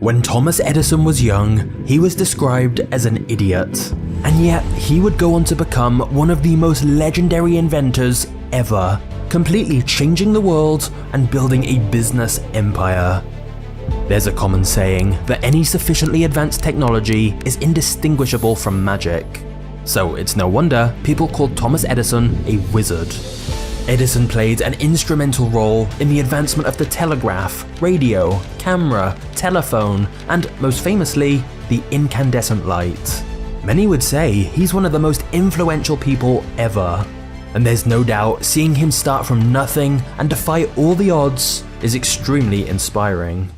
When Thomas Edison was young, he was described as an idiot, and yet he would go on to become one of the most legendary inventors ever, completely changing the world and building a business empire. There's a common saying that any sufficiently advanced technology is indistinguishable from magic, so it's no wonder people called Thomas Edison a wizard. Edison played an instrumental role in the advancement of the telegraph, radio, camera, telephone, and most famously, the incandescent light. Many would say he's one of the most influential people ever, and there's no doubt seeing him start from nothing and defy all the odds is extremely inspiring.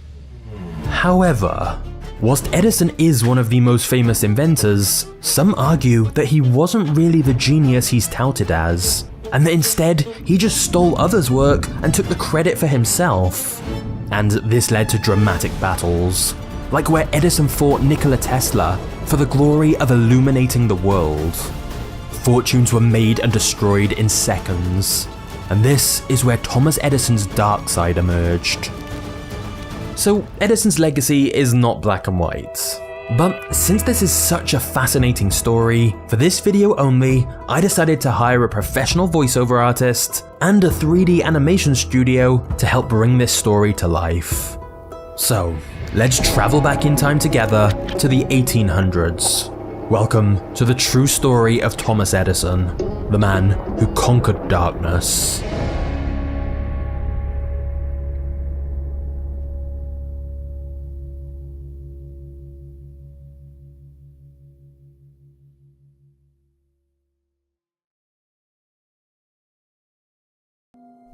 However, whilst Edison is one of the most famous inventors, some argue that he wasn't really the genius he's touted as, and that instead he just stole others' work and took the credit for himself. And this led to dramatic battles, like where Edison fought Nikola Tesla for the glory of illuminating the world. Fortunes were made and destroyed in seconds, and this is where Thomas Edison's dark side emerged. So Edison's legacy is not black and white. But since this is such a fascinating story, for this video only, I decided to hire a professional voiceover artist and a 3D animation studio to help bring this story to life. So, let's travel back in time together to the 1800s. Welcome to the true story of Thomas Edison, the man who conquered darkness.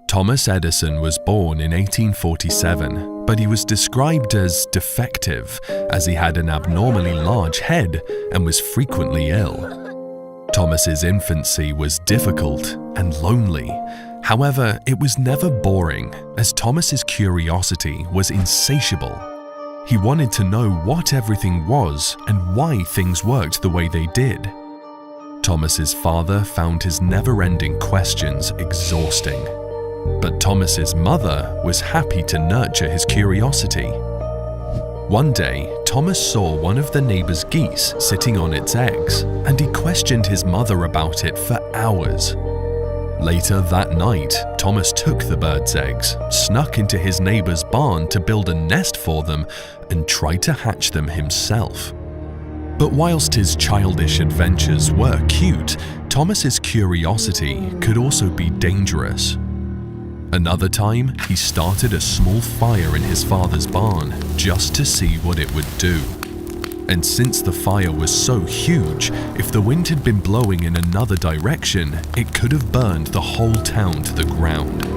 Thomas Edison was born in 1847, but he was described as defective as he had an abnormally large head and was frequently ill. Thomas's infancy was difficult and lonely. However, it was never boring, as Thomas's curiosity was insatiable. He wanted to know what everything was and why things worked the way they did. Thomas's father found his never-ending questions exhausting. But Thomas's mother was happy to nurture his curiosity. One day, Thomas saw one of the neighbor's geese sitting on its eggs, and he questioned his mother about it for hours. Later that night, Thomas took the bird's eggs, snuck into his neighbor's barn to build a nest for them, and tried to hatch them himself. But whilst his childish adventures were cute, Thomas's curiosity could also be dangerous. Another time, he started a small fire in his father's barn just to see what it would do. And since the fire was so huge, if the wind had been blowing in another direction, it could have burned the whole town to the ground.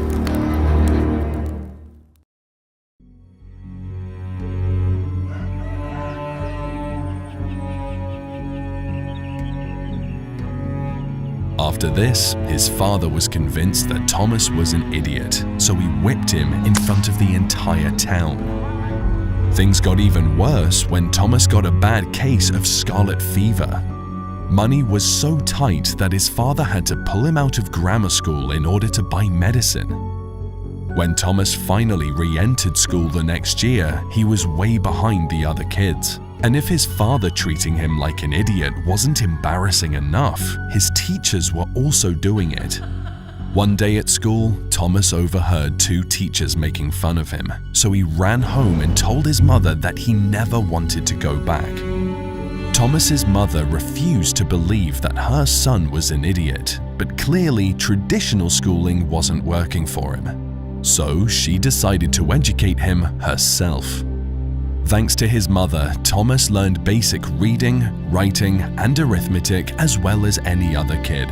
After this, his father was convinced that Thomas was an idiot, so he whipped him in front of the entire town. Things got even worse when Thomas got a bad case of scarlet fever. Money was so tight that his father had to pull him out of grammar school in order to buy medicine. When Thomas finally re-entered school the next year, he was way behind the other kids. And if his father treating him like an idiot wasn't embarrassing enough, his teachers were also doing it. One day at school, Thomas overheard two teachers making fun of him, so he ran home and told his mother that he never wanted to go back. Thomas's mother refused to believe that her son was an idiot, but clearly traditional schooling wasn't working for him. So she decided to educate him herself. Thanks to his mother, Thomas learned basic reading, writing, and arithmetic as well as any other kid.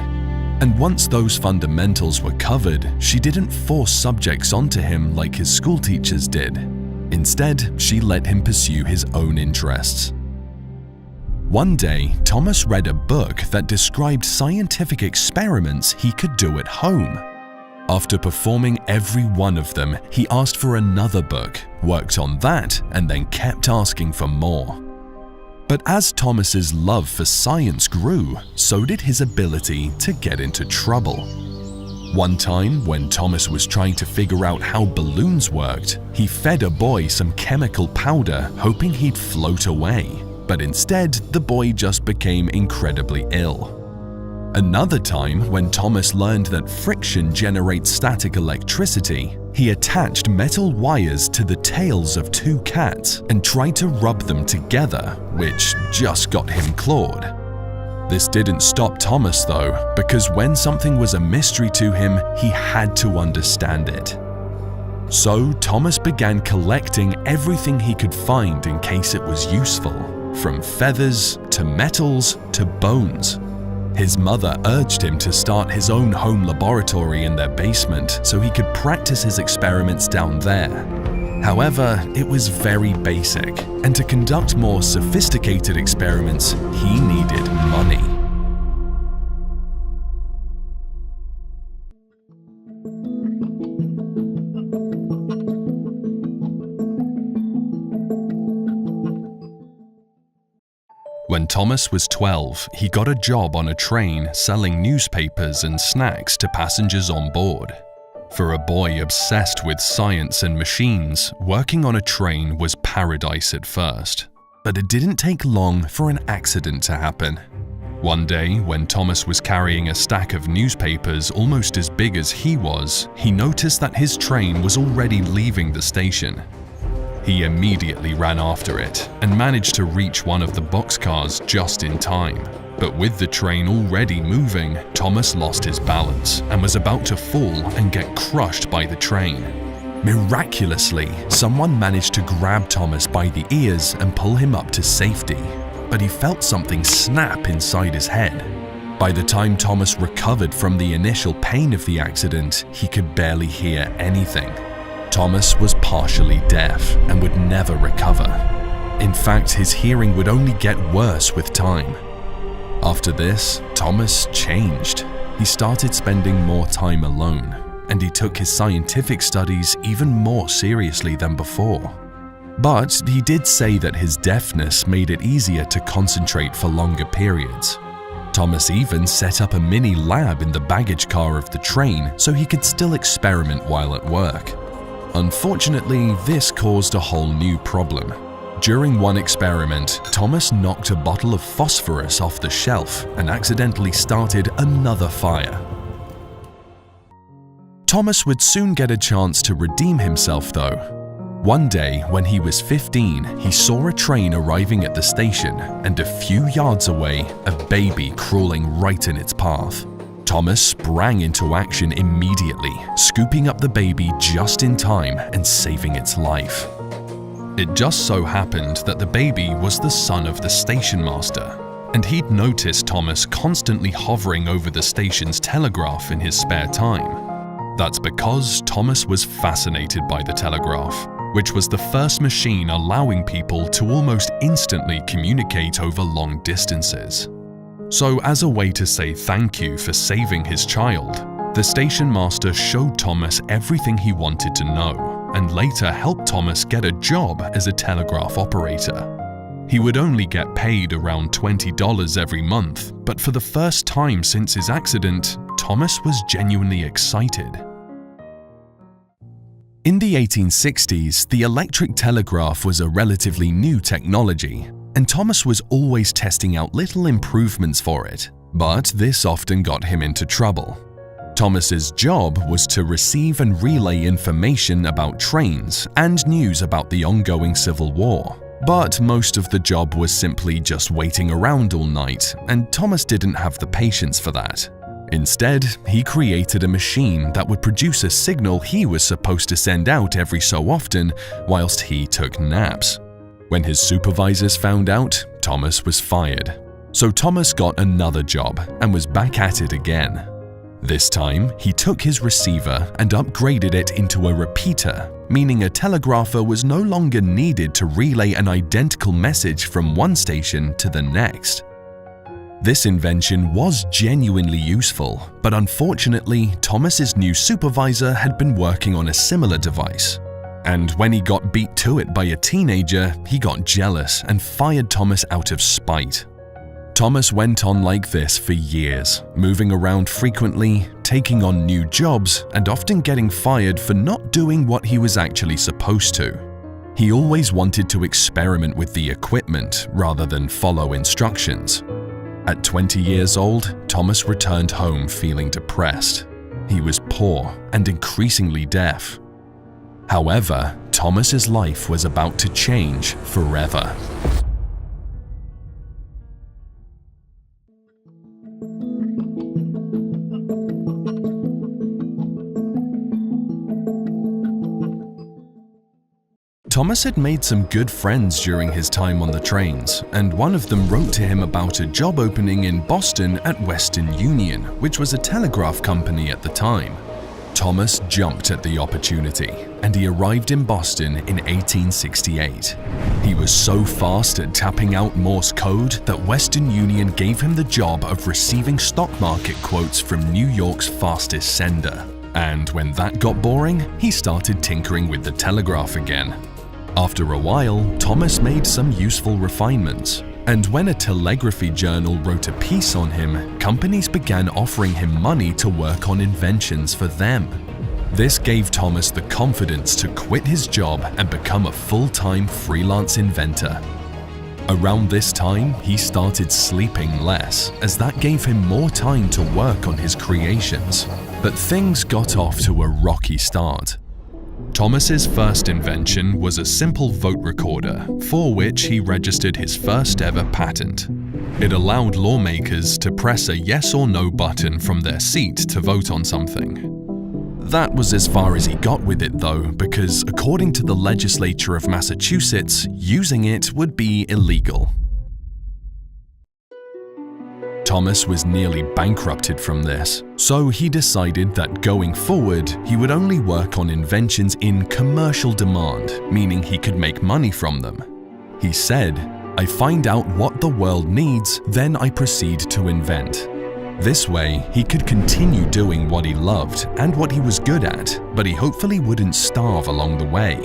And once those fundamentals were covered, she didn't force subjects onto him like his school teachers did. Instead, she let him pursue his own interests. One day, Thomas read a book that described scientific experiments he could do at home. After performing every one of them, he asked for another book, worked on that, and then kept asking for more. But as Thomas's love for science grew, so did his ability to get into trouble. One time, when Thomas was trying to figure out how balloons worked, he fed a boy some chemical powder hoping he'd float away, but instead the boy just became incredibly ill. Another time, when Thomas learned that friction generates static electricity, he attached metal wires to the tails of two cats and tried to rub them together, which just got him clawed. This didn't stop Thomas though, because when something was a mystery to him, he had to understand it. So Thomas began collecting everything he could find in case it was useful, from feathers to metals to bones. His mother urged him to start his own home laboratory in their basement so he could practice his experiments down there. However, it was very basic, and to conduct more sophisticated experiments, he needed money. When Thomas was 12, he got a job on a train selling newspapers and snacks to passengers on board. For a boy obsessed with science and machines, working on a train was paradise at first. But it didn't take long for an accident to happen. One day, when Thomas was carrying a stack of newspapers almost as big as he was, he noticed that his train was already leaving the station. He immediately ran after it and managed to reach one of the boxcars just in time. But with the train already moving, Thomas lost his balance and was about to fall and get crushed by the train. Miraculously, someone managed to grab Thomas by the ears and pull him up to safety, but he felt something snap inside his head. By the time Thomas recovered from the initial pain of the accident, he could barely hear anything. Thomas was partially deaf and would never recover. In fact, his hearing would only get worse with time. After this, Thomas changed. He started spending more time alone, and he took his scientific studies even more seriously than before. But he did say that his deafness made it easier to concentrate for longer periods. Thomas even set up a mini lab in the baggage car of the train so he could still experiment while at work. Unfortunately, this caused a whole new problem. During one experiment, Thomas knocked a bottle of phosphorus off the shelf and accidentally started another fire. Thomas would soon get a chance to redeem himself though. One day, when he was 15, he saw a train arriving at the station and a few yards away, a baby crawling right in its path. Thomas sprang into action immediately, scooping up the baby just in time and saving its life. It just so happened that the baby was the son of the station master, and he'd noticed Thomas constantly hovering over the station's telegraph in his spare time. That's because Thomas was fascinated by the telegraph, which was the first machine allowing people to almost instantly communicate over long distances. So as a way to say thank you for saving his child, the station master showed Thomas everything he wanted to know, and later helped Thomas get a job as a telegraph operator. He would only get paid around $20 every month, but for the first time since his accident, Thomas was genuinely excited. In the 1860s, the electric telegraph was a relatively new technology, and Thomas was always testing out little improvements for it, but this often got him into trouble. Thomas's job was to receive and relay information about trains and news about the ongoing Civil War, but most of the job was simply just waiting around all night, and Thomas didn't have the patience for that. Instead, he created a machine that would produce a signal he was supposed to send out every so often whilst he took naps. When his supervisors found out, Thomas was fired. So Thomas got another job and was back at it again. This time, he took his receiver and upgraded it into a repeater, meaning a telegrapher was no longer needed to relay an identical message from one station to the next. This invention was genuinely useful, but unfortunately, Thomas's new supervisor had been working on a similar device. And when he got beat to it by a teenager, he got jealous and fired Thomas out of spite. Thomas went on like this for years, moving around frequently, taking on new jobs, and often getting fired for not doing what he was actually supposed to. He always wanted to experiment with the equipment rather than follow instructions. At 20 years old, Thomas returned home feeling depressed. He was poor and increasingly deaf. However, Thomas's life was about to change forever. Thomas had made some good friends during his time on the trains, and one of them wrote to him about a job opening in Boston at Western Union, which was a telegraph company at the time. Thomas jumped at the opportunity, and he arrived in Boston in 1868. He was so fast at tapping out Morse code that Western Union gave him the job of receiving stock market quotes from New York's fastest sender. And when that got boring, he started tinkering with the telegraph again. After a while, Thomas made some useful refinements, and when a telegraphy journal wrote a piece on him, companies began offering him money to work on inventions for them. This gave Thomas the confidence to quit his job and become a full-time freelance inventor. Around this time, he started sleeping less, as that gave him more time to work on his creations. But things got off to a rocky start. Thomas's first invention was a simple vote recorder, for which he registered his first ever patent. It allowed lawmakers to press a yes or no button from their seat to vote on something. That was as far as he got with it though, because according to the legislature of Massachusetts, using it would be illegal. Thomas was nearly bankrupted from this, so he decided that going forward, he would only work on inventions in commercial demand, meaning he could make money from them. He said, "I find out what the world needs, then I proceed to invent." This way, he could continue doing what he loved and what he was good at, but he hopefully wouldn't starve along the way.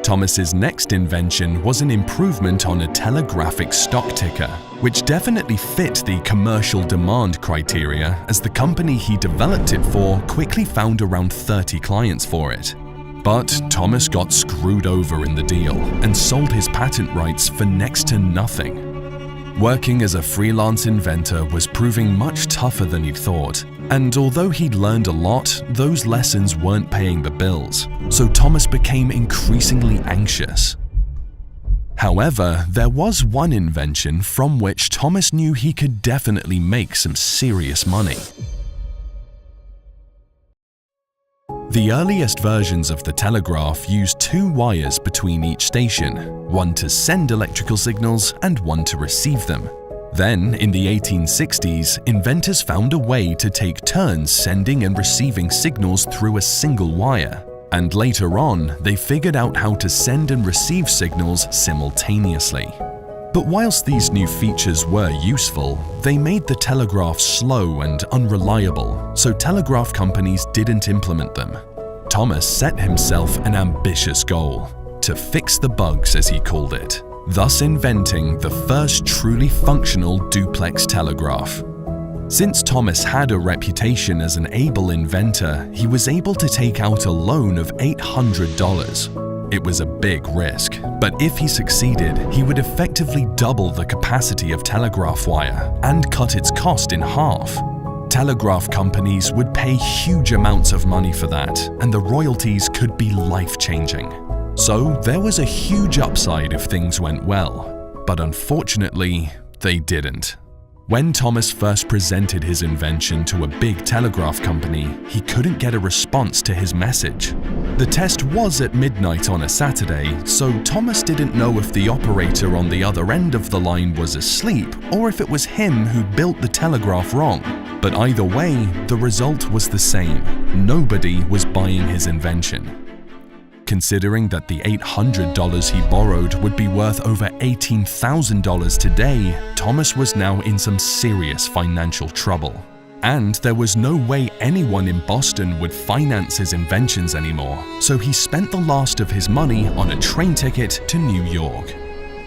Thomas's next invention was an improvement on a telegraphic stock ticker, which definitely fit the commercial demand criteria, as the company he developed it for quickly found around 30 clients for it. But Thomas got screwed over in the deal and sold his patent rights for next to nothing. Working as a freelance inventor was proving much tougher than he'd thought, and although he'd learned a lot, those lessons weren't paying the bills, so Thomas became increasingly anxious. However, there was one invention from which Thomas knew he could definitely make some serious money. The earliest versions of the telegraph used 2 wires between each station, one to send electrical signals and one to receive them. Then, in the 1860s, inventors found a way to take turns sending and receiving signals through a single wire. And later on, they figured out how to send and receive signals simultaneously. But whilst these new features were useful, they made the telegraph slow and unreliable, so telegraph companies didn't implement them. Thomas set himself an ambitious goal: to fix the bugs, as he called it, thus inventing the first truly functional duplex telegraph. Since Thomas had a reputation as an able inventor, he was able to take out a loan of $800. It was a big risk, but if he succeeded, he would effectively double the capacity of telegraph wire and cut its cost in half. Telegraph companies would pay huge amounts of money for that, and the royalties could be life-changing. So there was a huge upside if things went well, but unfortunately, they didn't. When Thomas first presented his invention to a big telegraph company, he couldn't get a response to his message. The test was at midnight on a Saturday, so Thomas didn't know if the operator on the other end of the line was asleep or if it was him who built the telegraph wrong. But either way, the result was the same. Nobody was buying his invention. Considering that the $800 he borrowed would be worth over $18,000 today, Thomas was now in some serious financial trouble. And there was no way anyone in Boston would finance his inventions anymore, so he spent the last of his money on a train ticket to New York.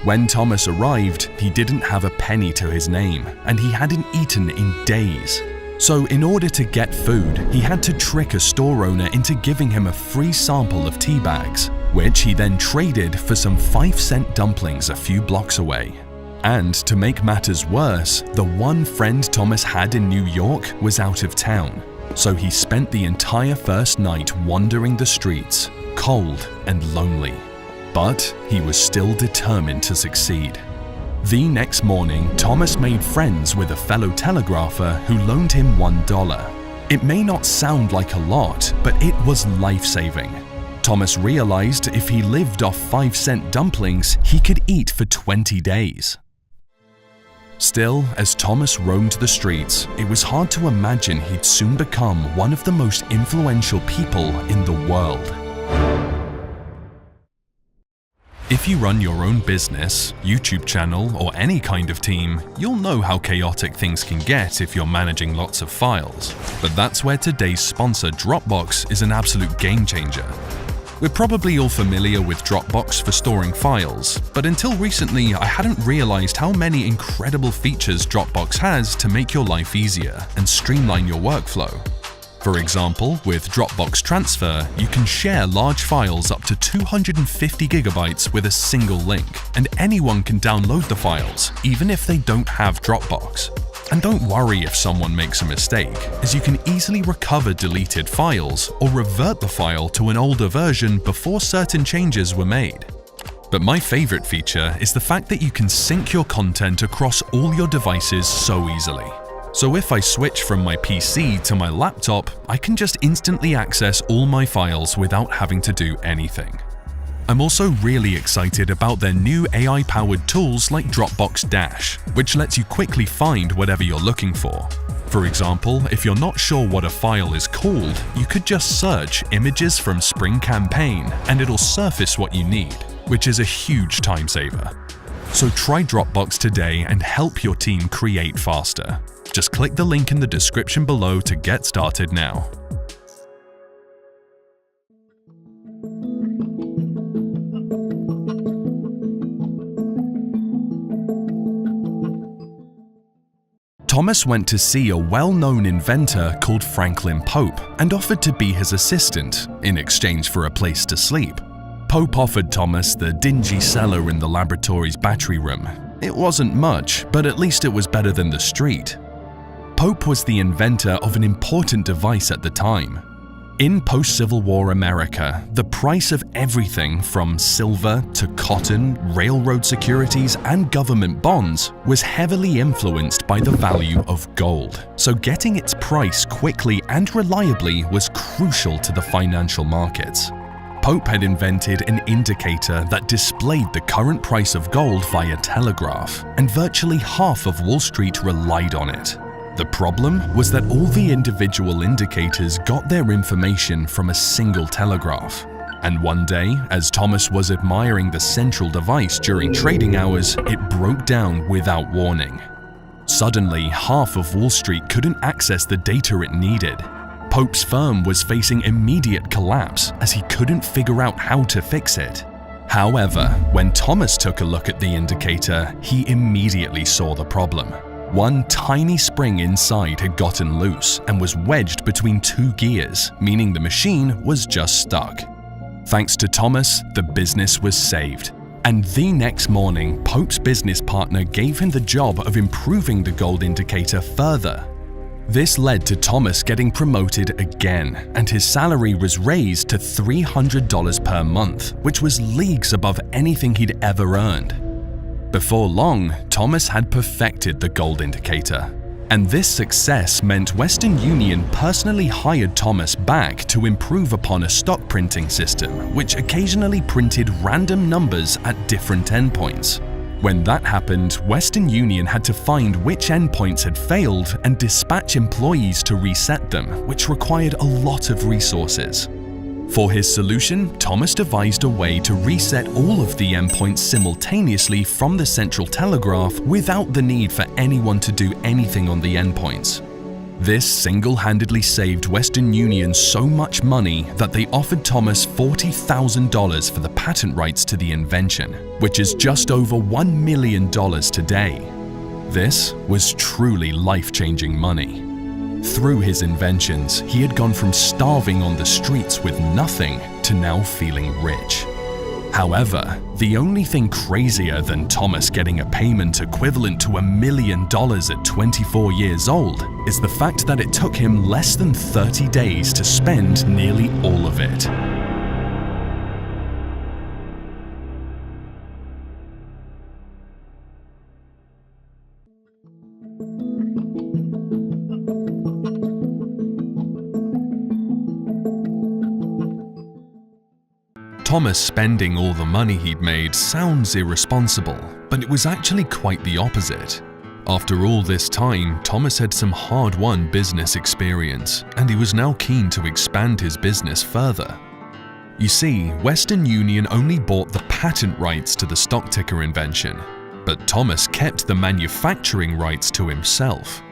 When Thomas arrived, he didn't have a penny to his name, and he hadn't eaten in days. So in order to get food, he had to trick a store owner into giving him a free sample of tea bags, which he then traded for some 5-cent dumplings a few blocks away. And to make matters worse, the one friend Thomas had in New York was out of town. So he spent the entire first night wandering the streets, cold and lonely. But he was still determined to succeed. The next morning, Thomas made friends with a fellow telegrapher who loaned him $1. It may not sound like a lot, but it was life-saving. Thomas realized if he lived off 5-cent dumplings, he could eat for 20 days. Still, as Thomas roamed the streets, it was hard to imagine he'd soon become one of the most influential people in the world. If you run your own business, YouTube channel, or any kind of team, you'll know how chaotic things can get if you're managing lots of files. But that's where today's sponsor, Dropbox, is an absolute game changer. We're probably all familiar with Dropbox for storing files, but until recently I hadn't realized how many incredible features Dropbox has to make your life easier and streamline your workflow. For example, with Dropbox Transfer, you can share large files up to 250 gigabytes with a single link, and anyone can download the files, even if they don't have Dropbox. And don't worry if someone makes a mistake, as you can easily recover deleted files or revert the file to an older version before certain changes were made. But my favorite feature is the fact that you can sync your content across all your devices so easily. So if I switch from my PC to my laptop, I can just instantly access all my files without having to do anything. I'm also really excited about their new AI-powered tools like Dropbox Dash, which lets you quickly find whatever you're looking for. For example, if you're not sure what a file is called, you could just search images from Spring Campaign and it'll surface what you need, which is a huge time saver. So try Dropbox today and help your team create faster. Just click the link in the description below to get started now. Thomas went to see a well-known inventor called Franklin Pope and offered to be his assistant in exchange for a place to sleep. Pope offered Thomas the dingy cellar in the laboratory's battery room. It wasn't much, but at least it was better than the street. Pope was the inventor of an important device at the time. In post-Civil War America, the price of everything from silver to cotton, railroad securities, and government bonds was heavily influenced by the value of gold. So getting its price quickly and reliably was crucial to the financial markets. Pope had invented an indicator that displayed the current price of gold via telegraph, and virtually half of Wall Street relied on it. The problem was that all the individual indicators got their information from a single telegraph. And one day, as Thomas was admiring the central device during trading hours, it broke down without warning. Suddenly, half of Wall Street couldn't access the data it needed. Pope's firm was facing immediate collapse as he couldn't figure out how to fix it. However, when Thomas took a look at the indicator, he immediately saw the problem. One tiny spring inside had gotten loose and was wedged between two gears, meaning the machine was just stuck. Thanks to Thomas, the business was saved. And the next morning, Pope's business partner gave him the job of improving the gold indicator further. This led to Thomas getting promoted again, and his salary was raised to $300 per month, which was leagues above anything he'd ever earned. Before long, Thomas had perfected the gold indicator. And this success meant Western Union personally hired Thomas back to improve upon a stock printing system, which occasionally printed random numbers at different endpoints. When that happened, Western Union had to find which endpoints had failed and dispatch employees to reset them, which required a lot of resources. For his solution, Thomas devised a way to reset all of the endpoints simultaneously from the central telegraph without the need for anyone to do anything on the endpoints. This single-handedly saved Western Union so much money that they offered Thomas $40,000 for the patent rights to the invention, which is just over $1 million today. This was truly life-changing money. Through his inventions, he had gone from starving on the streets with nothing to now feeling rich. However, the only thing crazier than Thomas getting a payment equivalent to $1 million at 24 years old is the fact that it took him less than 30 days to spend nearly all of it. Thomas spending all the money he'd made sounds irresponsible, but it was actually quite the opposite. After all this time, Thomas had some hard-won business experience, and he was now keen to expand his business further. You see, Western Union only bought the patent rights to the stock ticker invention, but Thomas kept the manufacturing rights to himself.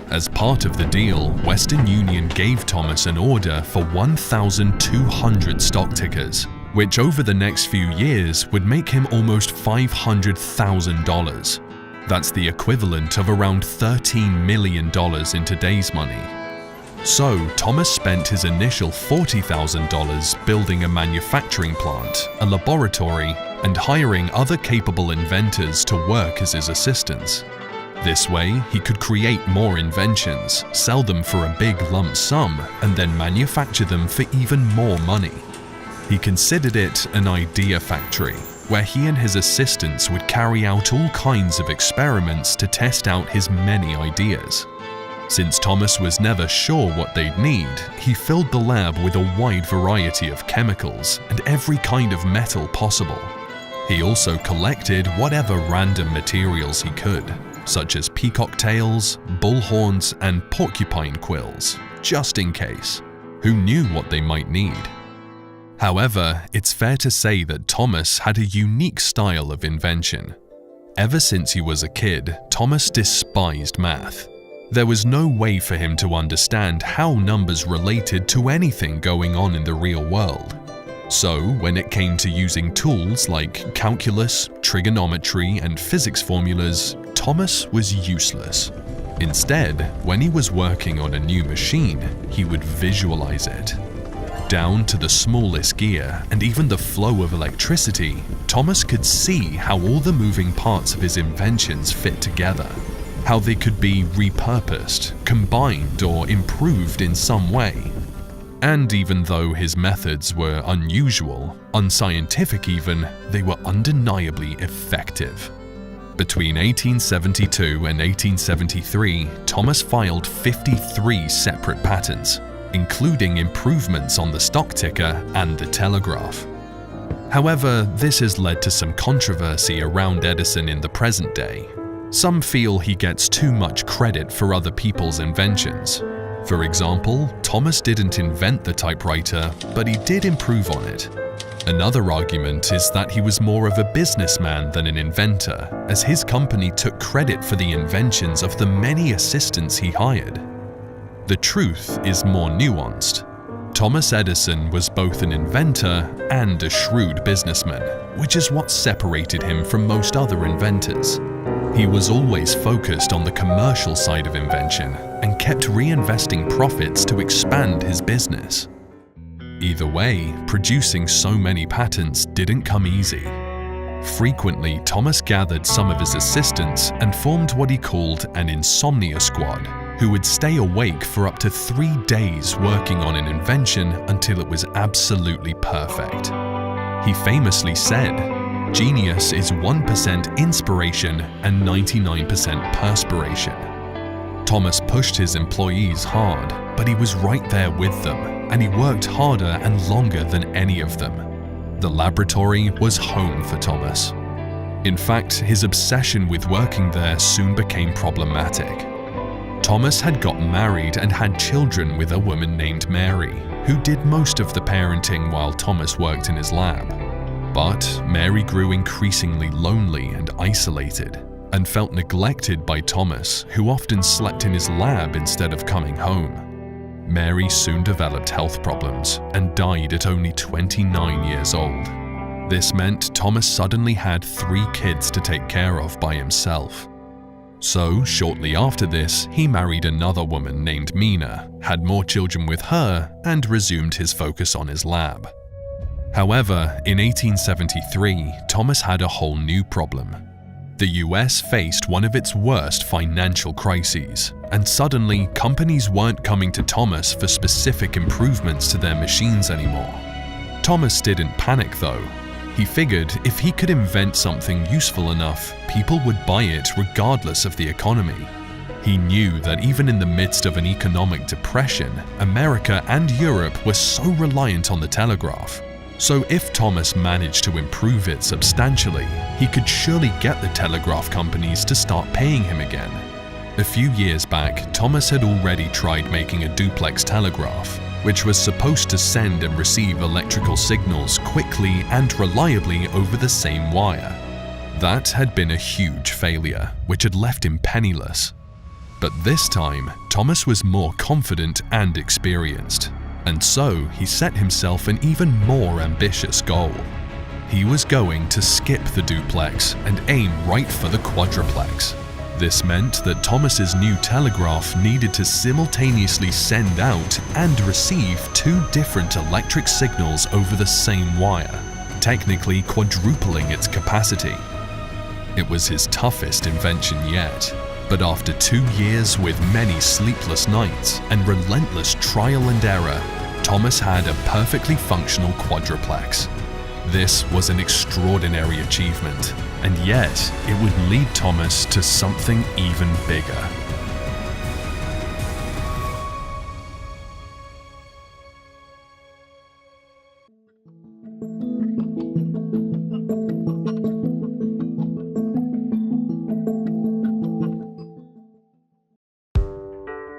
As part of the deal, Western Union gave Thomas an order for 1,200 stock tickers, which over the next few years would make him almost $500,000. That's the equivalent of around $13 million in today's money. So Thomas spent his initial $40,000 building a manufacturing plant, a laboratory, and hiring other capable inventors to work as his assistants. This way, he could create more inventions, sell them for a big lump sum, and then manufacture them for even more money. He considered it an idea factory, where he and his assistants would carry out all kinds of experiments to test out his many ideas. Since Thomas was never sure what they'd need, he filled the lab with a wide variety of chemicals and every kind of metal possible. He also collected whatever random materials he could, such as peacock tails, bull horns, and porcupine quills, just in case. Who knew what they might need? However, it's fair to say that Thomas had a unique style of invention. Ever since he was a kid, Thomas despised math. There was no way for him to understand how numbers related to anything going on in the real world. So, when it came to using tools like calculus, trigonometry, and physics formulas, Thomas was useless. Instead, when he was working on a new machine, he would visualize it. Down to the smallest gear and even the flow of electricity, Thomas could see how all the moving parts of his inventions fit together, how they could be repurposed, combined, or improved in some way. And even though his methods were unusual, unscientific even, they were undeniably effective. Between 1872 and 1873, Thomas filed 53 separate patents, including improvements on the stock ticker and the telegraph. However, this has led to some controversy around Edison in the present day. Some feel he gets too much credit for other people's inventions. For example, Thomas didn't invent the typewriter, but he did improve on it. Another argument is that he was more of a businessman than an inventor, as his company took credit for the inventions of the many assistants he hired. The truth is more nuanced. Thomas Edison was both an inventor and a shrewd businessman, which is what separated him from most other inventors. He was always focused on the commercial side of invention and kept reinvesting profits to expand his business. Either way, producing so many patents didn't come easy. Frequently, Thomas gathered some of his assistants and formed what he called an insomnia squad, who would stay awake for up to 3 days working on an invention until it was absolutely perfect. He famously said, "Genius is 1% inspiration and 99% perspiration." Thomas pushed his employees hard, but he was right there with them, and he worked harder and longer than any of them. The laboratory was home for Thomas. In fact, his obsession with working there soon became problematic. Thomas had gotten married and had children with a woman named Mary, who did most of the parenting while Thomas worked in his lab. But Mary grew increasingly lonely and isolated, and felt neglected by Thomas, who often slept in his lab instead of coming home. Mary soon developed health problems and died at only 29 years old. This meant Thomas suddenly had 3 kids to take care of by himself. So, shortly after this, he married another woman named Mina, had more children with her, and resumed his focus on his lab. However, in 1873, Thomas had a whole new problem. The US faced one of its worst financial crises, and suddenly companies weren't coming to Thomas for specific improvements to their machines anymore. Thomas didn't panic though. He figured if he could invent something useful enough, people would buy it regardless of the economy. He knew that even in the midst of an economic depression, America and Europe were so reliant on the telegraph. So if Thomas managed to improve it substantially, he could surely get the telegraph companies to start paying him again. A few years back, Thomas had already tried making a duplex telegraph, which was supposed to send and receive electrical signals quickly and reliably over the same wire. That had been a huge failure, which had left him penniless. But this time, Thomas was more confident and experienced, and so he set himself an even more ambitious goal. He was going to skip the duplex and aim right for the quadruplex. This meant that Thomas's new telegraph needed to simultaneously send out and receive 2 different electric signals over the same wire, technically quadrupling its capacity. It was his toughest invention yet, but after 2 years with many sleepless nights and relentless trial and error, Thomas had a perfectly functional quadruplex. This was an extraordinary achievement, and yet it would lead Thomas to something even bigger.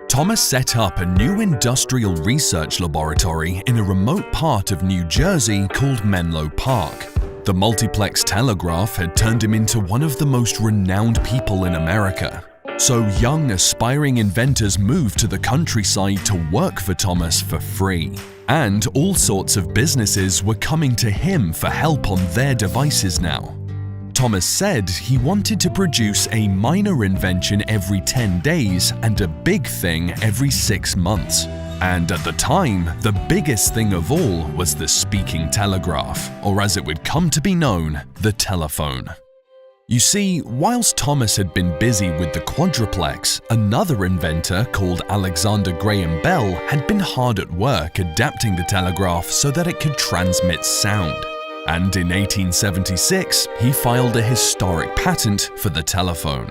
Thomas set up a new industrial research laboratory in a remote part of New Jersey called Menlo Park. The multiplex telegraph had turned him into one of the most renowned people in America. So young, aspiring inventors moved to the countryside to work for Thomas for free. And all sorts of businesses were coming to him for help on their devices now. Thomas said he wanted to produce a minor invention every 10 days and a big thing every 6 months. And at the time, the biggest thing of all was the speaking telegraph, or as it would come to be known, the telephone. You see, whilst Thomas had been busy with the quadruplex, another inventor called Alexander Graham Bell had been hard at work adapting the telegraph so that it could transmit sound. And in 1876, he filed a historic patent for the telephone.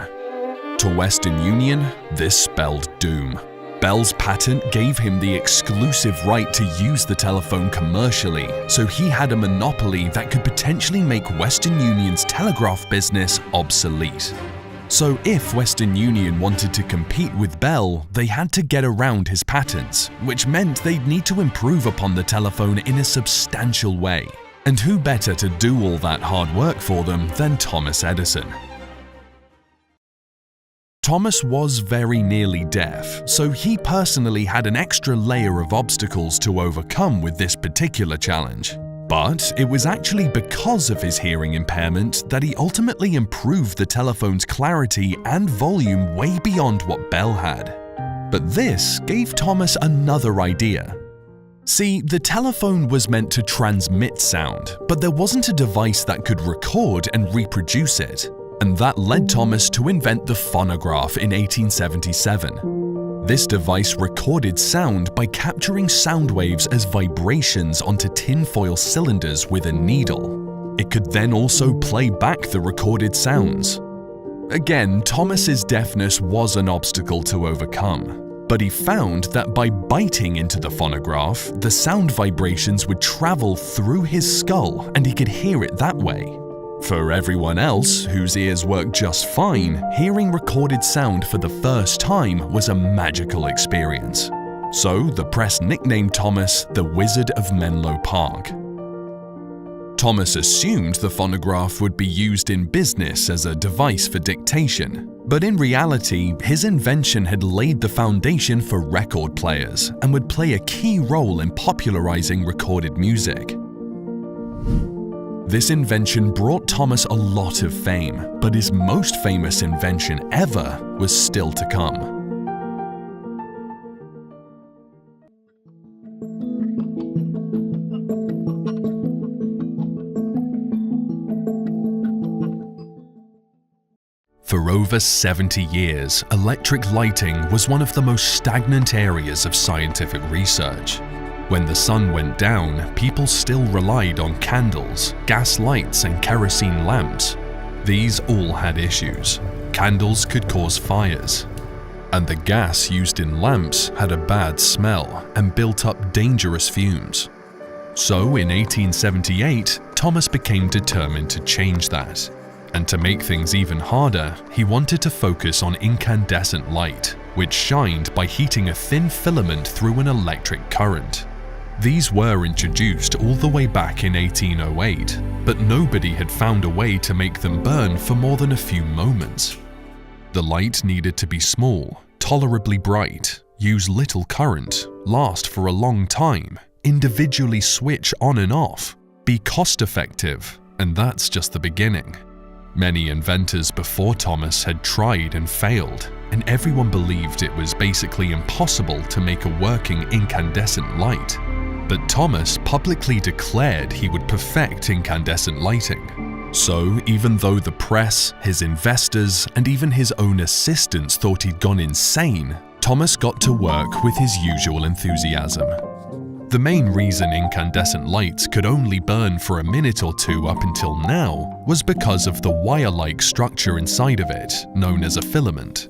To Western Union, this spelled doom. Bell's patent gave him the exclusive right to use the telephone commercially, so he had a monopoly that could potentially make Western Union's telegraph business obsolete. So if Western Union wanted to compete with Bell, they had to get around his patents, which meant they'd need to improve upon the telephone in a substantial way. And who better to do all that hard work for them than Thomas Edison? Thomas was very nearly deaf, so he personally had an extra layer of obstacles to overcome with this particular challenge. But it was actually because of his hearing impairment that he ultimately improved the telephone's clarity and volume way beyond what Bell had. But this gave Thomas another idea. See, the telephone was meant to transmit sound, but there wasn't a device that could record and reproduce it. And that led Thomas to invent the phonograph in 1877. This device recorded sound by capturing sound waves as vibrations onto tinfoil cylinders with a needle. It could then also play back the recorded sounds. Again, Thomas's deafness was an obstacle to overcome. But he found that by biting into the phonograph, the sound vibrations would travel through his skull and he could hear it that way. For everyone else, whose ears worked just fine, hearing recorded sound for the first time was a magical experience. So the press nicknamed Thomas the Wizard of Menlo Park. Thomas assumed the phonograph would be used in business as a device for dictation, but in reality, his invention had laid the foundation for record players and would play a key role in popularizing recorded music. This invention brought Thomas a lot of fame, but his most famous invention ever was still to come. For over 70 years, electric lighting was one of the most stagnant areas of scientific research. When the sun went down, people still relied on candles, gas lights, and kerosene lamps. These all had issues. Candles could cause fires, and the gas used in lamps had a bad smell and built up dangerous fumes. So in 1878, Thomas became determined to change that. And to make things even harder, he wanted to focus on incandescent light, which shined by heating a thin filament through an electric current. These were introduced all the way back in 1808, but nobody had found a way to make them burn for more than a few moments. The light needed to be small, tolerably bright, use little current, last for a long time, individually switch on and off, be cost-effective, and that's just the beginning. Many inventors before Thomas had tried and failed, and everyone believed it was basically impossible to make a working incandescent light. But Thomas publicly declared he would perfect incandescent lighting. So even though the press, his investors, and even his own assistants thought he'd gone insane, Thomas got to work with his usual enthusiasm. The main reason incandescent lights could only burn for a minute or two up until now was because of the wire-like structure inside of it, known as a filament.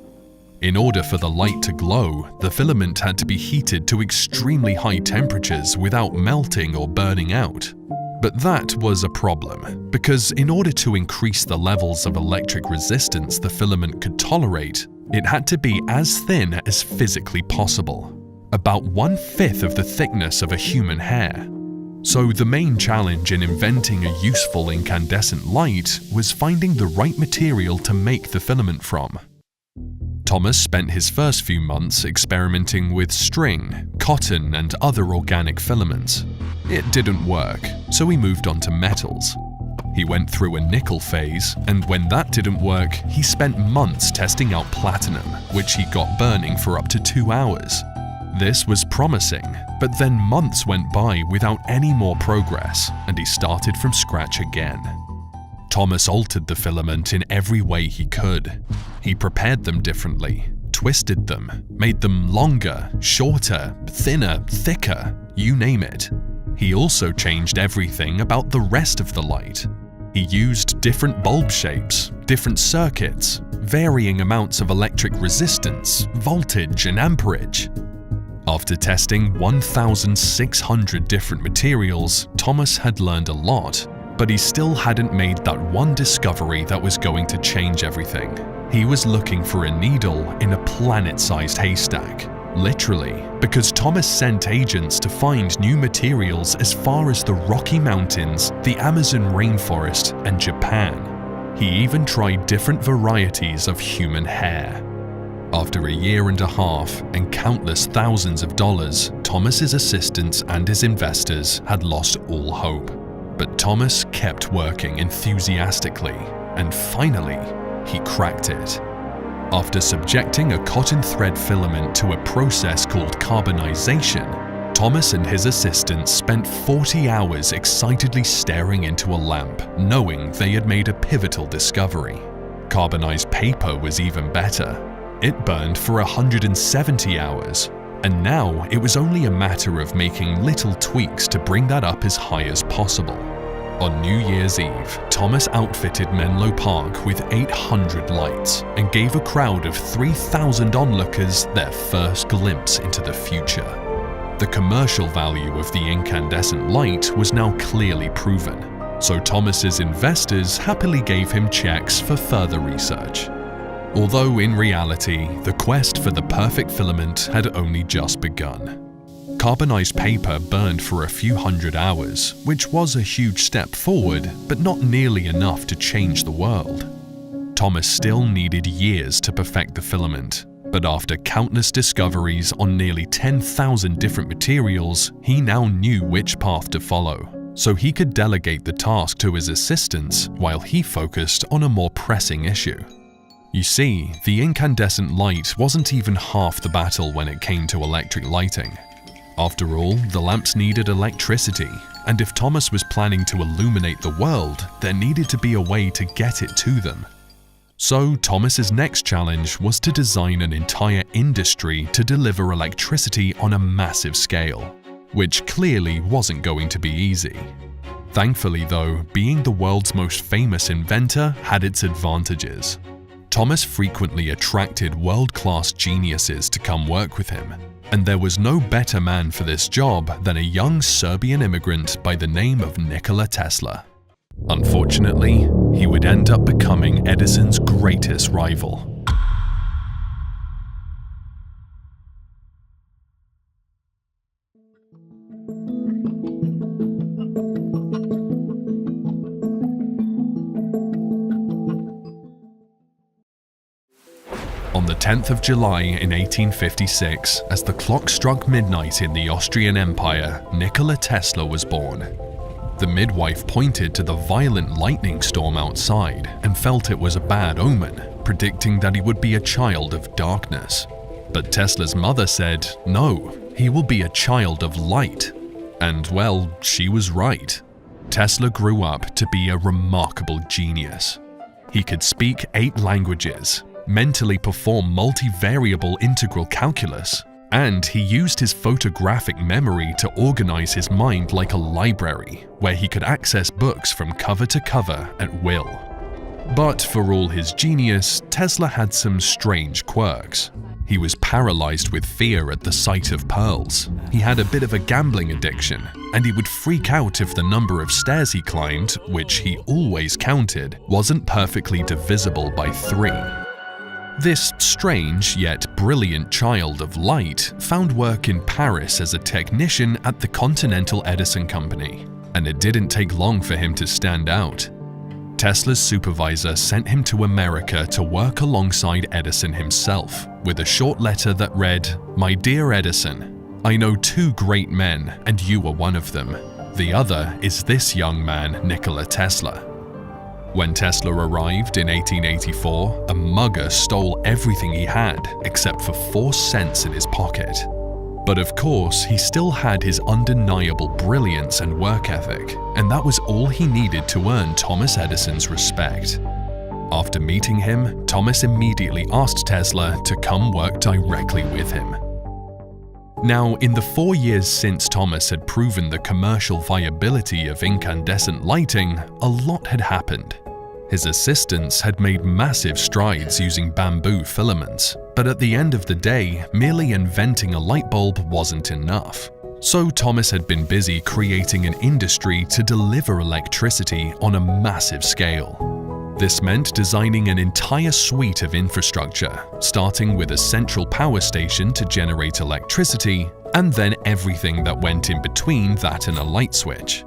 In order for the light to glow, the filament had to be heated to extremely high temperatures without melting or burning out. But that was a problem, because in order to increase the levels of electric resistance the filament could tolerate, it had to be as thin as physically possible. About 1/5 of the thickness of a human hair. So the main challenge in inventing a useful incandescent light was finding the right material to make the filament from. Thomas spent his first few months experimenting with string, cotton, and other organic filaments. It didn't work, so he moved on to metals. He went through a nickel phase, and when that didn't work, he spent months testing out platinum, which he got burning for up to 2 hours. This was promising, but then months went by without any more progress, and he started from scratch again. Thomas altered the filament in every way he could. He prepared them differently, twisted them, made them longer, shorter, thinner, thicker, you name it. He also changed everything about the rest of the light. He used different bulb shapes, different circuits, varying amounts of electric resistance, voltage, and amperage. After testing 1,600 different materials, Thomas had learned a lot, but he still hadn't made that one discovery that was going to change everything. He was looking for a needle in a planet-sized haystack, literally, because Thomas sent agents to find new materials as far as the Rocky Mountains, the Amazon rainforest, and Japan. He even tried different varieties of human hair. After 1.5 years and countless thousands of dollars, Thomas's assistants and his investors had lost all hope. But Thomas kept working enthusiastically, and finally, he cracked it. After subjecting a cotton thread filament to a process called carbonization, Thomas and his assistants spent 40 hours excitedly staring into a lamp, knowing they had made a pivotal discovery. Carbonized paper was even better. It burned for 170 hours, and now it was only a matter of making little tweaks to bring that up as high as possible. On New Year's Eve, Thomas outfitted Menlo Park with 800 lights and gave a crowd of 3,000 onlookers their first glimpse into the future. The commercial value of the incandescent light was now clearly proven, so Thomas's investors happily gave him checks for further research. Although in reality, the quest for the perfect filament had only just begun. Carbonized paper burned for a few hundred hours, which was a huge step forward, but not nearly enough to change the world. Thomas still needed years to perfect the filament, but after countless discoveries on nearly 10,000 different materials, he now knew which path to follow, so he could delegate the task to his assistants while he focused on a more pressing issue. You see, the incandescent light wasn't even half the battle when it came to electric lighting. After all, the lamps needed electricity, and if Thomas was planning to illuminate the world, there needed to be a way to get it to them. So Thomas's next challenge was to design an entire industry to deliver electricity on a massive scale, which clearly wasn't going to be easy. Thankfully though, being the world's most famous inventor had its advantages. Thomas frequently attracted world-class geniuses to come work with him, and there was no better man for this job than a young Serbian immigrant by the name of Nikola Tesla. Unfortunately, he would end up becoming Edison's greatest rival. On the 10th of July in 1856, as the clock struck midnight in the Austrian Empire, Nikola Tesla was born. The midwife pointed to the violent lightning storm outside and felt it was a bad omen, predicting that he would be a child of darkness. But Tesla's mother said, no, he will be a child of light. And well, she was right. Tesla grew up to be a remarkable genius. He could speak 8 languages, mentally perform multivariable integral calculus, and he used his photographic memory to organize his mind like a library, where he could access books from cover to cover at will. But for all his genius, Tesla had some strange quirks. He was paralyzed with fear at the sight of pearls. He had a bit of a gambling addiction, and he would freak out if the number of stairs he climbed, which he always counted, wasn't perfectly divisible by 3. This strange yet brilliant child of light found work in Paris as a technician at the Continental Edison Company, and it didn't take long for him to stand out. Tesla's supervisor sent him to America to work alongside Edison himself, with a short letter that read, "My dear Edison, I know 2 great men, and you are one of them. The other is this young man, Nikola Tesla." When Tesla arrived in 1884, a mugger stole everything he had except for 4 cents in his pocket. But of course, he still had his undeniable brilliance and work ethic, and that was all he needed to earn Thomas Edison's respect. After meeting him, Thomas immediately asked Tesla to come work directly with him. Now, in the 4 years since Thomas had proven the commercial viability of incandescent lighting, a lot had happened. His assistants had made massive strides using bamboo filaments, but at the end of the day, merely inventing a light bulb wasn't enough. So Thomas had been busy creating an industry to deliver electricity on a massive scale. This meant designing an entire suite of infrastructure, starting with a central power station to generate electricity, and then everything that went in between that and a light switch.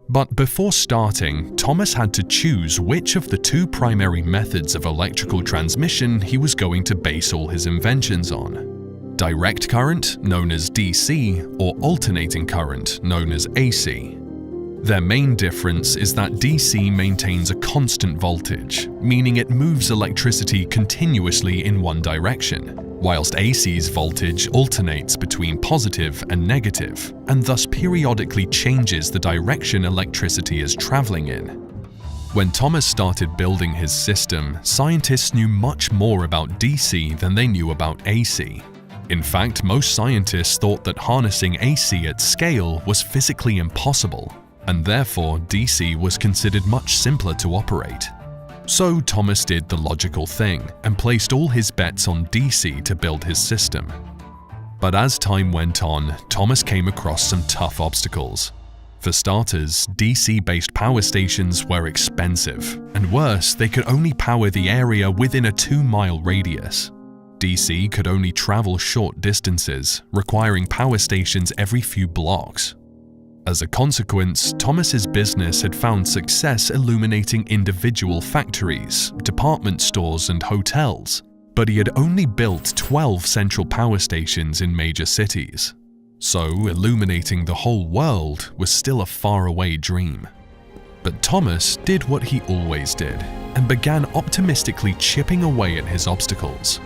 But before starting, Thomas had to choose which of the 2 primary methods of electrical transmission he was going to base all his inventions on: direct current, known as DC, or alternating current, known as AC. Their main difference is that DC maintains a constant voltage, meaning it moves electricity continuously in one direction, whilst AC's voltage alternates between positive and negative, and thus periodically changes the direction electricity is traveling in. When Thomas started building his system, scientists knew much more about DC than they knew about AC. In fact, most scientists thought that harnessing AC at scale was physically impossible, and therefore DC was considered much simpler to operate. So Thomas did the logical thing and placed all his bets on DC to build his system. But as time went on, Thomas came across some tough obstacles. For starters, DC-based power stations were expensive, and worse, they could only power the area within a 2-mile radius. DC could only travel short distances, requiring power stations every few blocks. As a consequence, Thomas's business had found success illuminating individual factories, department stores, and hotels, but he had only built 12 central power stations in major cities. So, illuminating the whole world was still a faraway dream. But Thomas did what he always did, and began optimistically chipping away at his obstacles.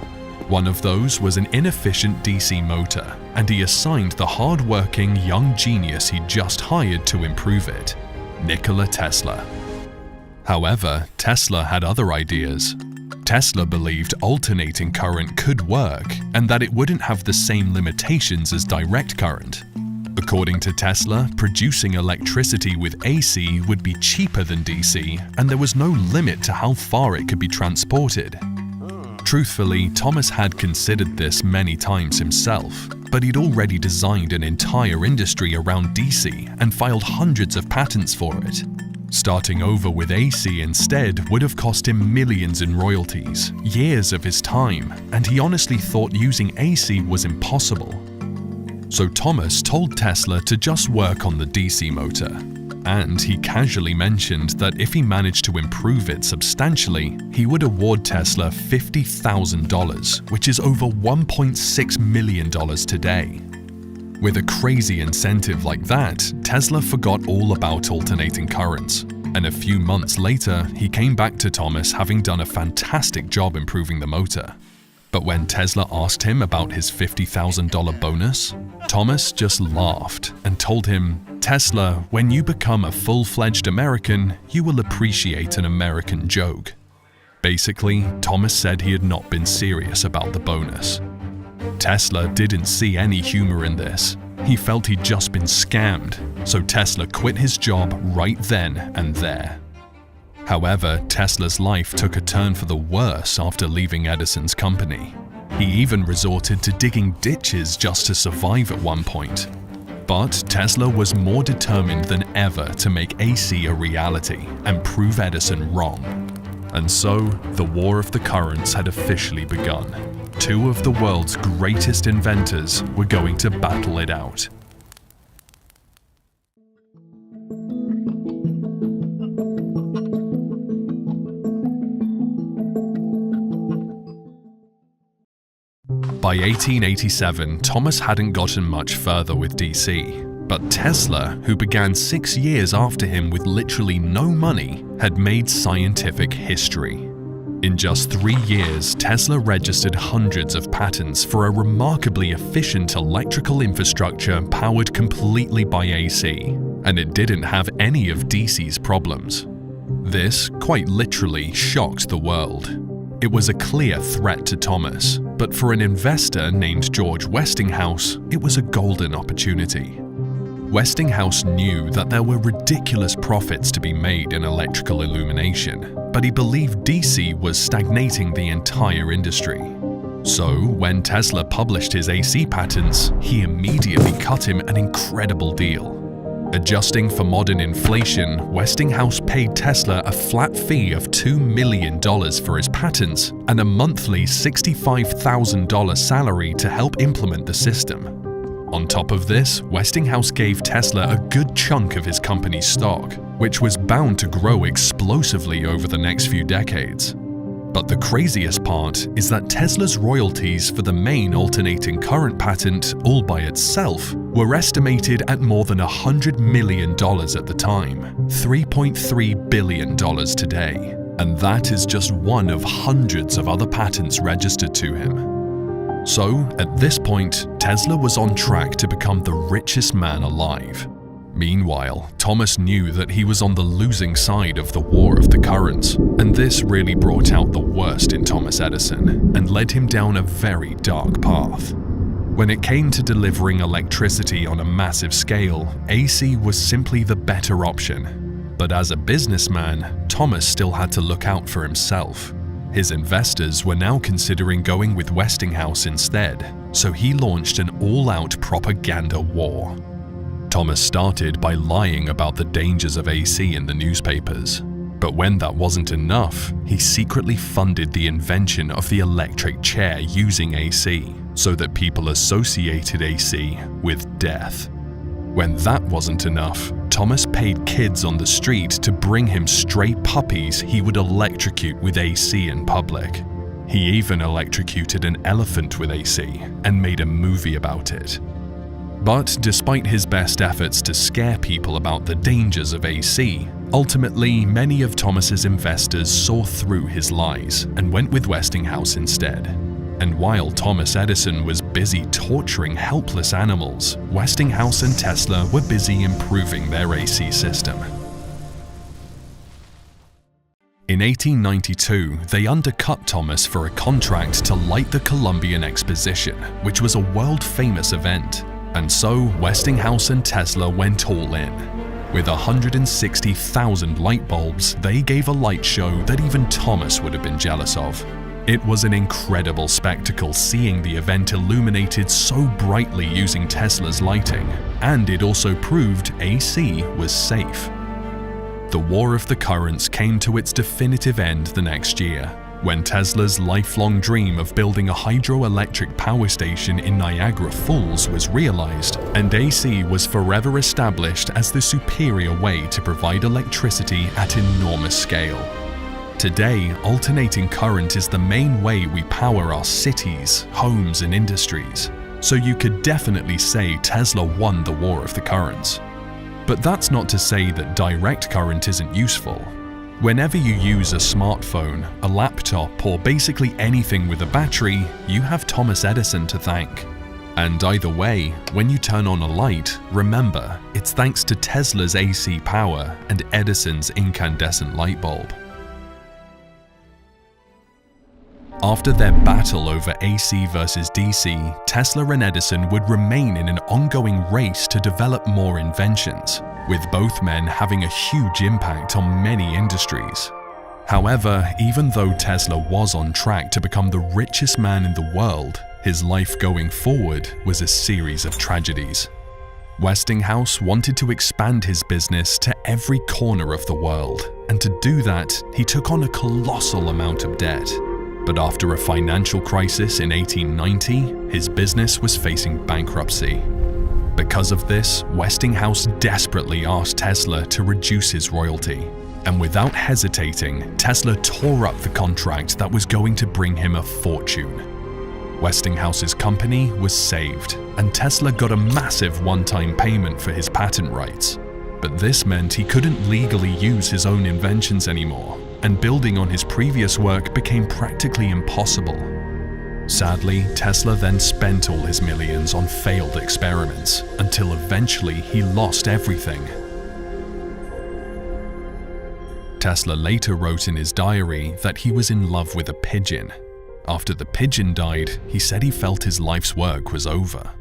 One of those was an inefficient DC motor, and he assigned the hard-working young genius he just hired to improve it, Nikola Tesla. However, Tesla had other ideas. Tesla believed alternating current could work, and that it wouldn't have the same limitations as direct current. According to Tesla, producing electricity with AC would be cheaper than DC, and there was no limit to how far it could be transported. Truthfully, Thomas had considered this many times himself, but he'd already designed an entire industry around DC and filed hundreds of patents for it. Starting over with AC instead would have cost him millions in royalties, years of his time, and he honestly thought using AC was impossible. So Thomas told Tesla to just work on the DC motor, and he casually mentioned that if he managed to improve it substantially, he would award Tesla $50,000, which is over $1.6 million today. With a crazy incentive like that, Tesla forgot all about alternating currents, and a few months later, he came back to Thomas having done a fantastic job improving the motor. But when Tesla asked him about his $50,000 bonus, Thomas just laughed and told him, "Tesla, when you become a full-fledged American, you will appreciate an American joke." Basically, Thomas said he had not been serious about the bonus. Tesla didn't see any humor in this. He felt he'd just been scammed, so Tesla quit his job right then and there. However, Tesla's life took a turn for the worse after leaving Edison's company. He even resorted to digging ditches just to survive at one point. But Tesla was more determined than ever to make AC a reality and prove Edison wrong. And so, the War of the Currents had officially begun. Two of the world's greatest inventors were going to battle it out. By 1887, Thomas hadn't gotten much further with DC, but Tesla, who began 6 years after him with literally no money, had made scientific history. In just 3 years, Tesla registered hundreds of patents for a remarkably efficient electrical infrastructure powered completely by AC, and it didn't have any of DC's problems. This, quite literally, shocked the world. It was a clear threat to Thomas, but for an investor named George Westinghouse, it was a golden opportunity. Westinghouse knew that there were ridiculous profits to be made in electrical illumination, but he believed DC was stagnating the entire industry. So, when Tesla published his AC patents, he immediately cut him an incredible deal. Adjusting for modern inflation, Westinghouse paid Tesla a flat fee of $2 million for his patents and a monthly $65,000 salary to help implement the system. On top of this, Westinghouse gave Tesla a good chunk of his company's stock, which was bound to grow explosively over the next few decades. But the craziest part is that Tesla's royalties for the main alternating current patent, all by itself, were estimated at more than $100 million at the time, $3.3 billion today. And that is just one of hundreds of other patents registered to him. So, at this point, Tesla was on track to become the richest man alive. Meanwhile, Thomas knew that he was on the losing side of the War of the Currents, and this really brought out the worst in Thomas Edison and led him down a very dark path. When it came to delivering electricity on a massive scale, AC was simply the better option. But as a businessman, Thomas still had to look out for himself. His investors were now considering going with Westinghouse instead, so he launched an all-out propaganda war. Thomas started by lying about the dangers of AC in the newspapers. But when that wasn't enough, he secretly funded the invention of the electric chair using AC, so that people associated AC with death. When that wasn't enough, Thomas paid kids on the street to bring him stray puppies he would electrocute with AC in public. He even electrocuted an elephant with AC and made a movie about it. But despite his best efforts to scare people about the dangers of AC, ultimately many of Thomas's investors saw through his lies and went with Westinghouse instead. And while Thomas Edison was busy torturing helpless animals, Westinghouse and Tesla were busy improving their AC system. In 1892, they undercut Thomas for a contract to light the Columbian Exposition, which was a world-famous event. And so Westinghouse and Tesla went all in. With 160,000 light bulbs, they gave a light show that even Thomas would have been jealous of. It was an incredible spectacle seeing the event illuminated so brightly using Tesla's lighting, and it also proved AC was safe. The War of the Currents came to its definitive end the next year, when Tesla's lifelong dream of building a hydroelectric power station in Niagara Falls was realized, and AC was forever established as the superior way to provide electricity at enormous scale. Today, alternating current is the main way we power our cities, homes, and industries, so you could definitely say Tesla won the War of the Currents. But that's not to say that direct current isn't useful. Whenever you use a smartphone, a laptop, or basically anything with a battery, you have Thomas Edison to thank. And either way, when you turn on a light, remember, it's thanks to Tesla's AC power and Edison's incandescent light bulb. After their battle over AC versus DC, Tesla and Edison would remain in an ongoing race to develop more inventions, with both men having a huge impact on many industries. However, even though Tesla was on track to become the richest man in the world, his life going forward was a series of tragedies. Westinghouse wanted to expand his business to every corner of the world, and to do that, he took on a colossal amount of debt. But after a financial crisis in 1890, his business was facing bankruptcy. Because of this, Westinghouse desperately asked Tesla to reduce his royalty. And without hesitating, Tesla tore up the contract that was going to bring him a fortune. Westinghouse's company was saved, and Tesla got a massive one-time payment for his patent rights. But this meant he couldn't legally use his own inventions anymore, and building on his previous work became practically impossible. Sadly, Tesla then spent all his millions on failed experiments, until eventually he lost everything. Tesla later wrote in his diary that he was in love with a pigeon. After the pigeon died, he said he felt his life's work was over.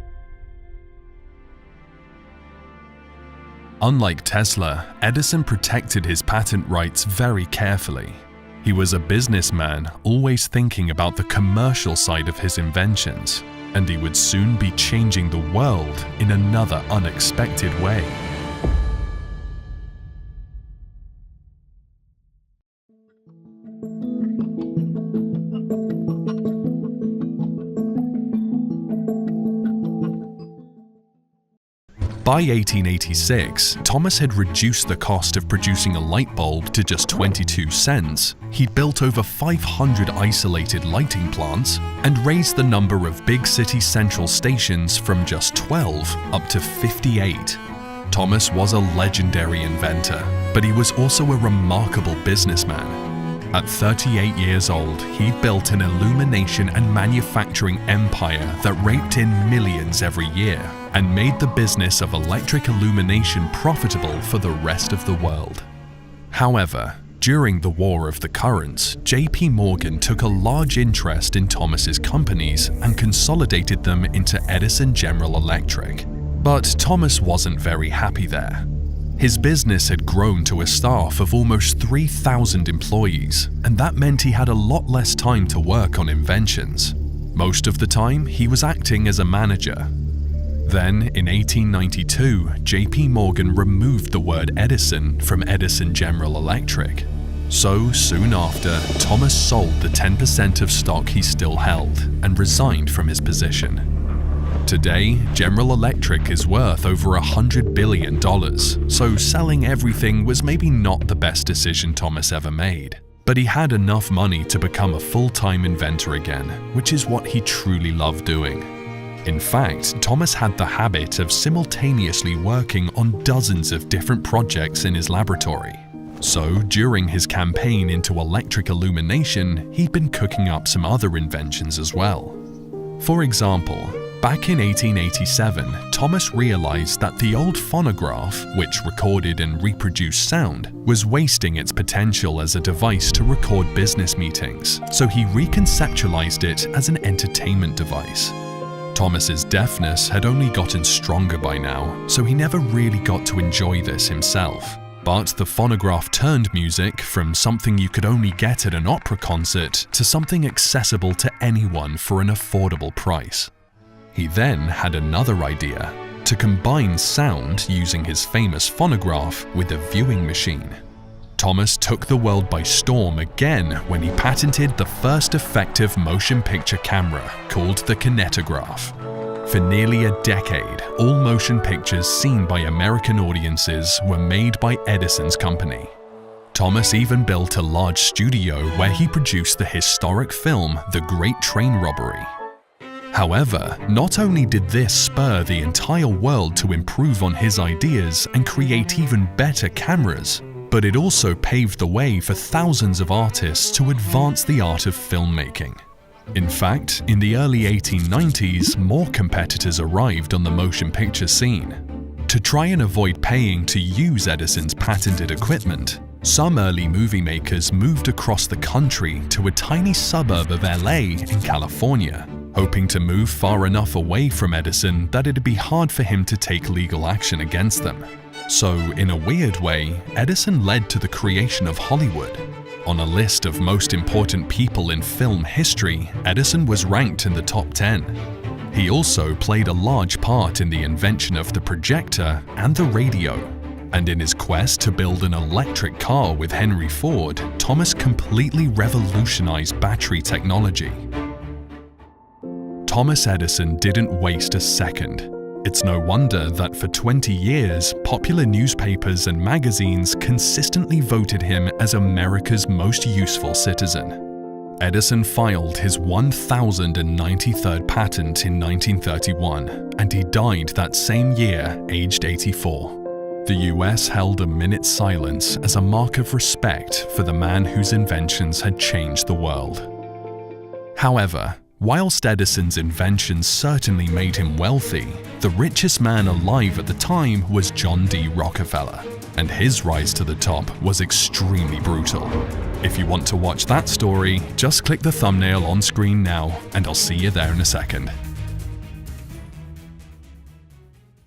Unlike Tesla, Edison protected his patent rights very carefully. He was a businessman, always thinking about the commercial side of his inventions, and he would soon be changing the world in another unexpected way. By 1886, Thomas had reduced the cost of producing a light bulb to just 22 cents. He'd built over 500 isolated lighting plants and raised the number of big city central stations from just 12 up to 58. Thomas was a legendary inventor, but he was also a remarkable businessman. At 38 years old, he'd built an illumination and manufacturing empire that raked in millions every year and made the business of electric illumination profitable for the rest of the world. However, during the War of the Currents, J.P. Morgan took a large interest in Thomas's companies and consolidated them into Edison General Electric. But Thomas wasn't very happy there. His business had grown to a staff of almost 3,000 employees, and that meant he had a lot less time to work on inventions. Most of the time, he was acting as a manager. Then, in 1892, J.P. Morgan removed the word Edison from Edison General Electric. So soon after, Thomas sold the 10% of stock he still held and resigned from his position. Today, General Electric is worth over $100 billion, so selling everything was maybe not the best decision Thomas ever made. But he had enough money to become a full-time inventor again, which is what he truly loved doing. In fact, Thomas had the habit of simultaneously working on dozens of different projects in his laboratory. So, during his campaign into electric illumination, he'd been cooking up some other inventions as well. For example, back in 1887, Thomas realized that the old phonograph, which recorded and reproduced sound, was wasting its potential as a device to record business meetings, so he reconceptualized it as an entertainment device. Thomas's deafness had only gotten stronger by now, so he never really got to enjoy this himself. But the phonograph turned music from something you could only get at an opera concert to something accessible to anyone for an affordable price. He then had another idea, to combine sound using his famous phonograph with a viewing machine. Thomas took the world by storm again when he patented the first effective motion picture camera called the kinetograph. For nearly a decade, all motion pictures seen by American audiences were made by Edison's company. Thomas even built a large studio where he produced the historic film The Great Train Robbery. However, not only did this spur the entire world to improve on his ideas and create even better cameras, but it also paved the way for thousands of artists to advance the art of filmmaking. In fact, in the early 1890s, more competitors arrived on the motion picture scene. To try and avoid paying to use Edison's patented equipment, some early movie makers moved across the country to a tiny suburb of LA in California, hoping to move far enough away from Edison that it'd be hard for him to take legal action against them. So, in a weird way, Edison led to the creation of Hollywood. On a list of most important people in film history, Edison was ranked in the top 10. He also played a large part in the invention of the projector and the radio. And in his quest to build an electric car with Henry Ford, Thomas completely revolutionized battery technology. Thomas Edison didn't waste a second. It's no wonder that for 20 years, popular newspapers and magazines consistently voted him as America's most useful citizen. Edison filed his 1093rd patent in 1931, and he died that same year, aged 84. The US held a minute's silence as a mark of respect for the man whose inventions had changed the world. However, whilst Edison's inventions certainly made him wealthy, the richest man alive at the time was John D. Rockefeller, and his rise to the top was extremely brutal. If you want to watch that story, just click the thumbnail on screen now, and I'll see you there in a second.